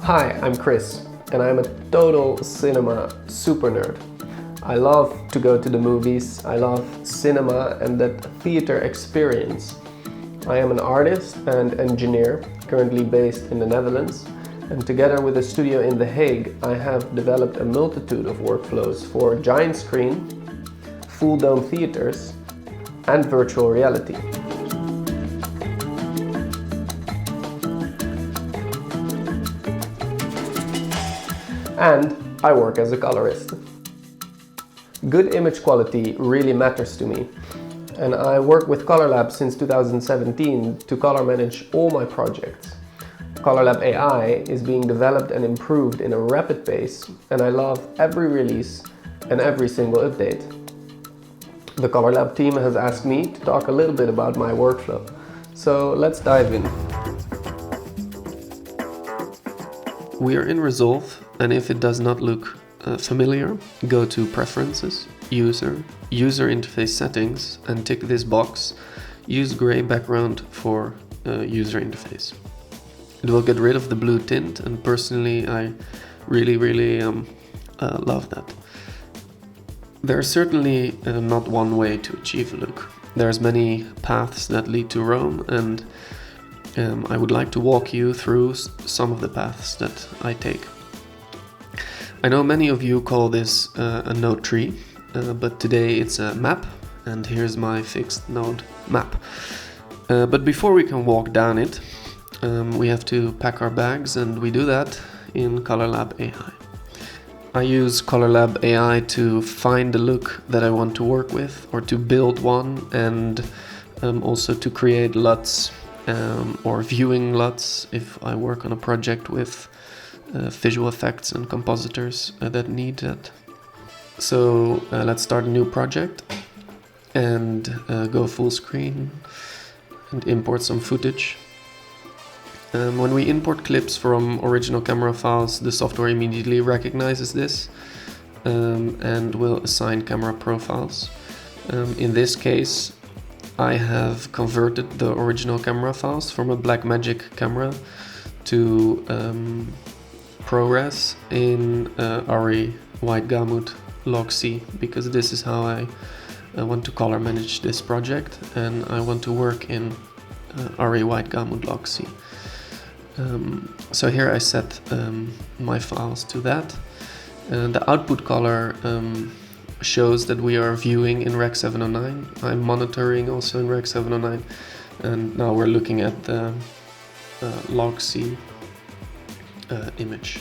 Hi, I'm Chris, and I'm a total cinema super nerd. I love to go to the movies, I love cinema and that theater experience. I am an artist and engineer, currently based in the Netherlands, and together with a studio in The Hague, I have developed a multitude of workflows for giant screen, full dome theaters, and virtual reality. And I work as a colorist. Good image quality really matters to me, and I work with Colourlab since 2017 to color manage all my projects. Colourlab Ai is being developed and improved in a rapid pace, and I love every release and every single update. The Colourlab team has asked me to talk a little bit about my workflow, so let's dive in. We are in Resolve, and if it does not look familiar, go to Preferences, User Interface Settings, and tick this box. Use gray background for user interface. It will get rid of the blue tint, and personally I really love that. There's certainly not one way to achieve a look. There's many paths that lead to Rome, and I would like to walk you through some of the paths that I take. I know many of you call this a node tree, but today it's a map, and here's my fixed node map. But before we can walk down it, we have to pack our bags, and we do that in Colourlab Ai. I use Colourlab Ai to find the look that I want to work with, or to build one, and also to create LUTs or viewing LUTs if I work on a project with visual effects and compositors that need that. So let's start a new project and go full screen and import some footage. When we import clips from original camera files, the software immediately recognizes this and will assign camera profiles. In this case, I have converted the original camera files from a Blackmagic camera to ProRes in Ai White Gamut Log C, because this is how I want to color manage this project, and I want to work in Ai White Gamut Log C. So here I set my files to that. The output color shows that we are viewing in Rec 709. I'm monitoring also in Rec 709, and now we're looking at the Log C image.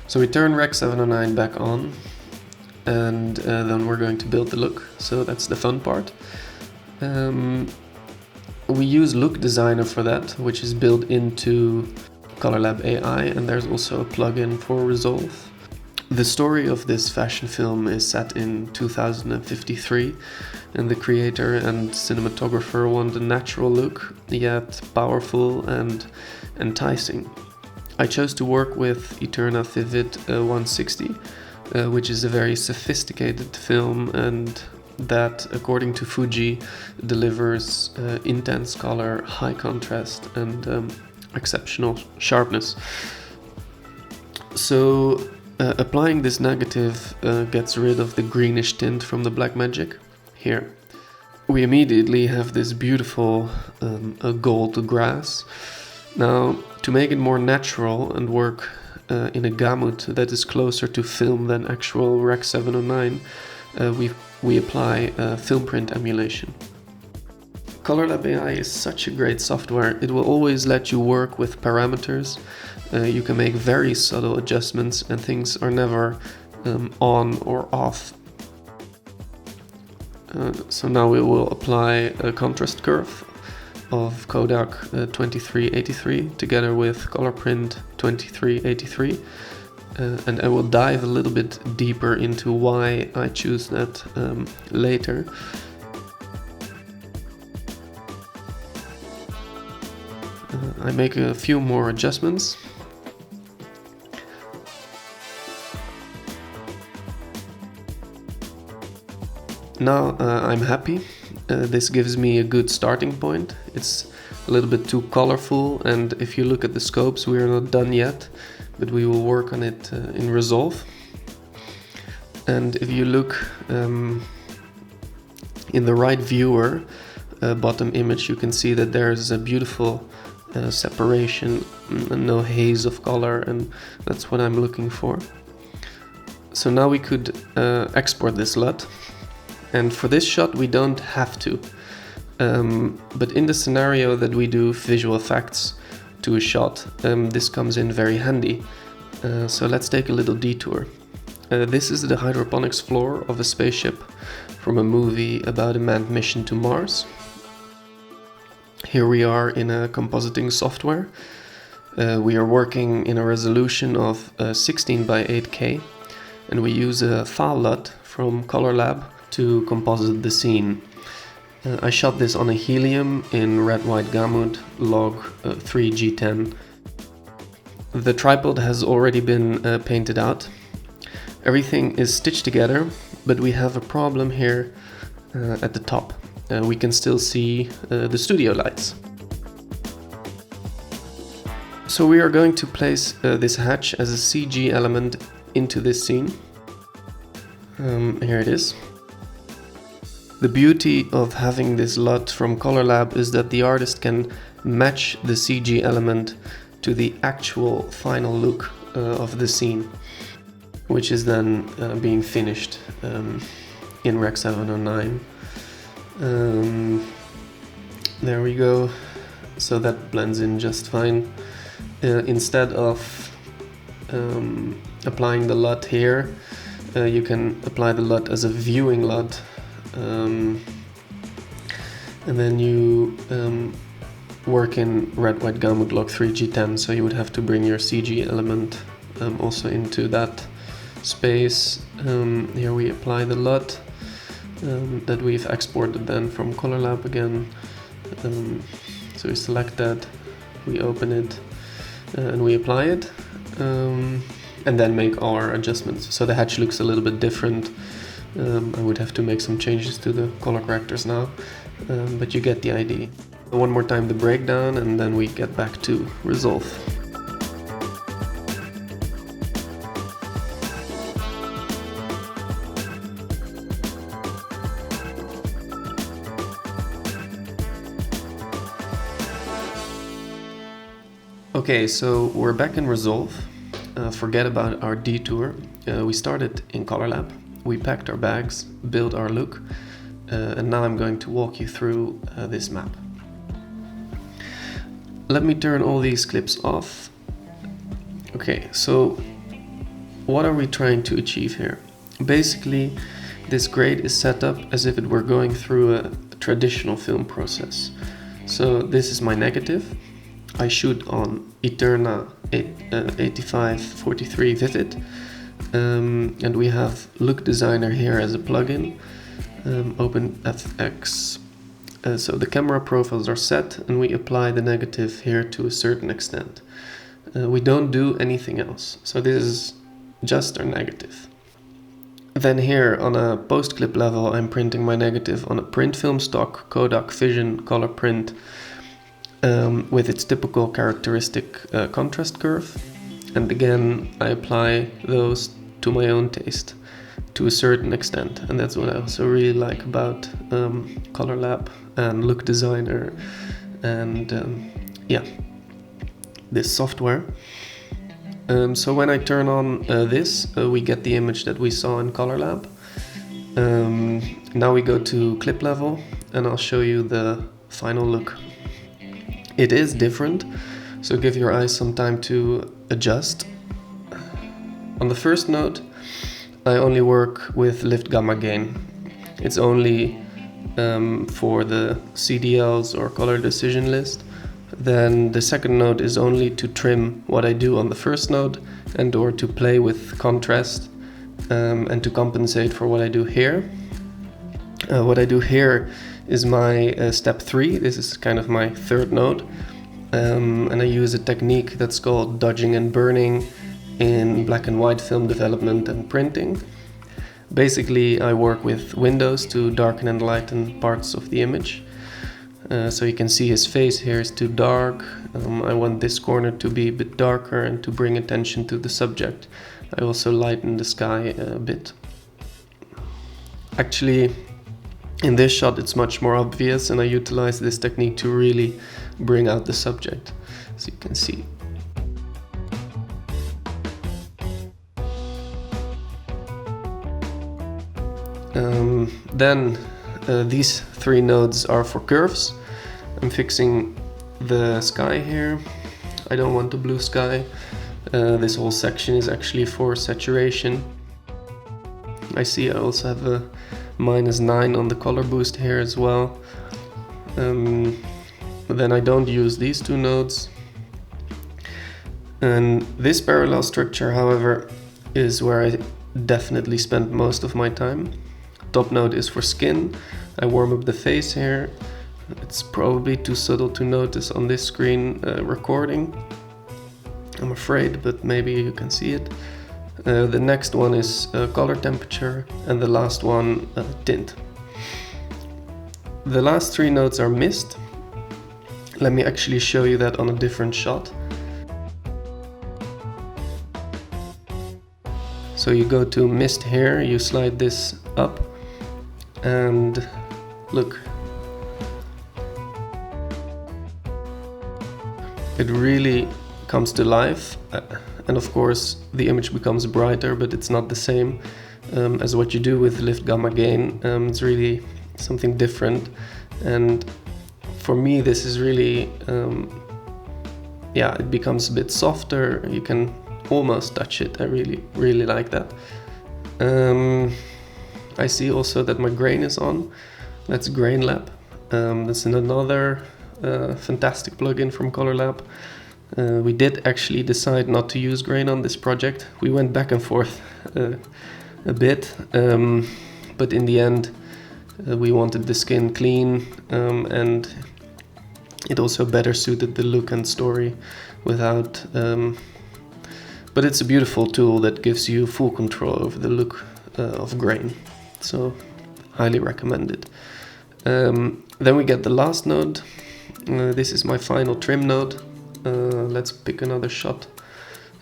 So we turn Rec 709 back on, and then we're going to build the look. So that's the fun part. We use Look Designer for that, which is built into Colourlab Ai, and there's also a plugin for Resolve. The story of this fashion film is set in 2053, and the creator and cinematographer want a natural look, yet powerful and enticing. I chose to work with Eterna Vivid 160, which is a very sophisticated film, and that, according to Fuji, delivers intense color, high contrast, and exceptional sharpness. So applying this negative gets rid of the greenish tint from the Blackmagic. Here we immediately have this beautiful gold grass. Now, to make it more natural and work in a gamut that is closer to film than actual Rec 709, we apply film print emulation. Colourlab Ai is such a great software. It will always let you work with parameters. You can make very subtle adjustments, and things are never on or off. So now we will apply a contrast curve of Kodak 2383 together with color print 2383. And I will dive a little bit deeper into why I choose that later. I make a few more adjustments. Now I'm happy. This gives me a good starting point. It's a little bit too colorful, and if you look at the scopes, we are not done yet. but we will work on it in Resolve. And if you look in the right viewer, bottom image, you can see that there's a beautiful separation and no haze of color, and that's what I'm looking for. So now we could export this LUT, and for this shot we don't have to, but in the scenario that we do visual effects to a shot, this comes in very handy. So let's take a little detour. This is the hydroponics floor of a spaceship from a movie about a manned mission to Mars. Here we are in a compositing software. We are working in a resolution of 16 by 8K, and we use a file LUT from Colourlab to composite the scene. I shot this on a helium in red white gamut log 3G10. The tripod has already been painted out. Everything is stitched together, but we have a problem here at the top. We can still see the studio lights. So we are going to place this hatch as a CG element into this scene. Here it is. The beauty of having this LUT from Colourlab is that the artist can match the CG element to the actual final look of the scene, which is then being finished in Rec 709. There we go. So that blends in just fine. Instead of applying the LUT here, you can apply the LUT as a viewing LUT, and then you work in red white gamut log 3G10, so you would have to bring your CG element also into that space. Here we apply the LUT that we've exported then from Colourlab again. So we select that, we open it, and we apply it, and then make our adjustments. So the hatch looks a little bit different. I would have to make some changes to the color correctors now, but you get the idea. One more time the breakdown, and then we get back to Resolve. Okay, so we're back in Resolve. Forget about our detour. We started in Colourlab. We packed our bags, built our look, and now I'm going to walk you through this map. Let me turn all these clips off. Okay, so what are we trying to achieve here? Basically, this grade is set up as if it were going through a traditional film process. So this is my negative. I shoot on Eterna 8543 Vivid, and we have Look Designer here as a plugin, OpenFX. So the camera profiles are set, and we apply the negative here to a certain extent. We don't do anything else, so this is just our negative. Then here on a post-clip level, I'm printing my negative on a print film stock Kodak Vision color print, with its typical characteristic contrast curve, and again I apply those to my own taste to a certain extent, and that's what I also really like about Colourlab and Look Designer and yeah, this software. So when I turn on this, we get the image that we saw in Colourlab. Now we go to clip level, and I'll show you the final look. It is different, so give your eyes some time to adjust. On the first note, I only work with lift gamma gain. It's only for the CDLs or color decision list. Then the second note is only to trim what I do on the first note and or to play with contrast and to compensate for what I do here. What I do here is my step 3. This is kind of my third note, and I use a technique that's called dodging and burning in black and white film development and printing. Basically, I work with windows to darken and lighten parts of the image. So you can see his face here is too dark. I want this corner to be a bit darker and to bring attention to the subject. I also lighten the sky a bit. Actually, in this shot it's much more obvious, and I utilize this technique to really bring out the subject, so you can see. Then these three nodes are for curves. I'm fixing the sky here. I don't want the blue sky. This whole section is actually for saturation. I see I also have a -9 on the color boost here as well. But then I don't use these two nodes. And this parallel structure, however, is where I definitely spend most of my time. Top node is for skin. I warm up the face here. It's probably too subtle to notice on this screen recording, I'm afraid, but maybe you can see it. The next one is color temperature, and the last one tint. The last three nodes are mist. Let me actually show you that on a different shot. So you go to mist here, you slide this up, and look. It really comes to life, and of course the image becomes brighter, but it's not the same as what you do with lift gamma gain. It's really something different, and for me this is really it becomes a bit softer. You can almost touch it. I really like that. I see also that my grain is on. That's Grainlab. That's another fantastic plugin from Colourlab. We did actually decide not to use grain on this project. We went back and forth a bit, but in the end we wanted the skin clean, and it also better suited the look and story without... but it's a beautiful tool that gives you full control over the look of grain, so highly recommended. Then we get the last node. This is my final trim node. Let's pick another shot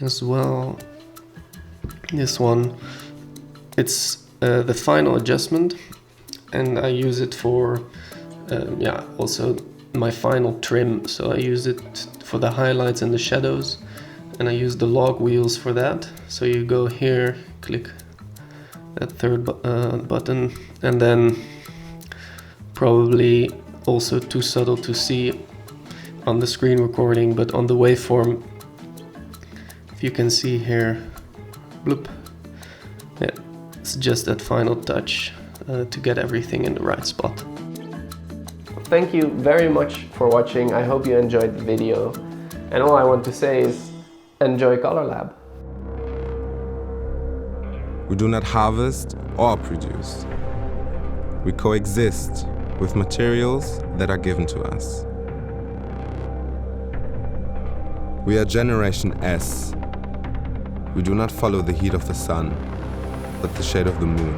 as well. This one, it's the final adjustment, and I use it for also my final trim. So I use it for the highlights and the shadows, and I use the log wheels for that. So you go here, click that third button, and then probably also too subtle to see on the screen recording, but on the waveform, if you can see here, bloop, yeah, it's just that final touch to get everything in the right spot. Thank you very much for watching. I hope you enjoyed the video, and all I want to say is enjoy Colourlab. We do not harvest or produce. We coexist with materials that are given to us. We are Generation S. We do not follow the heat of the sun, but the shade of the moon.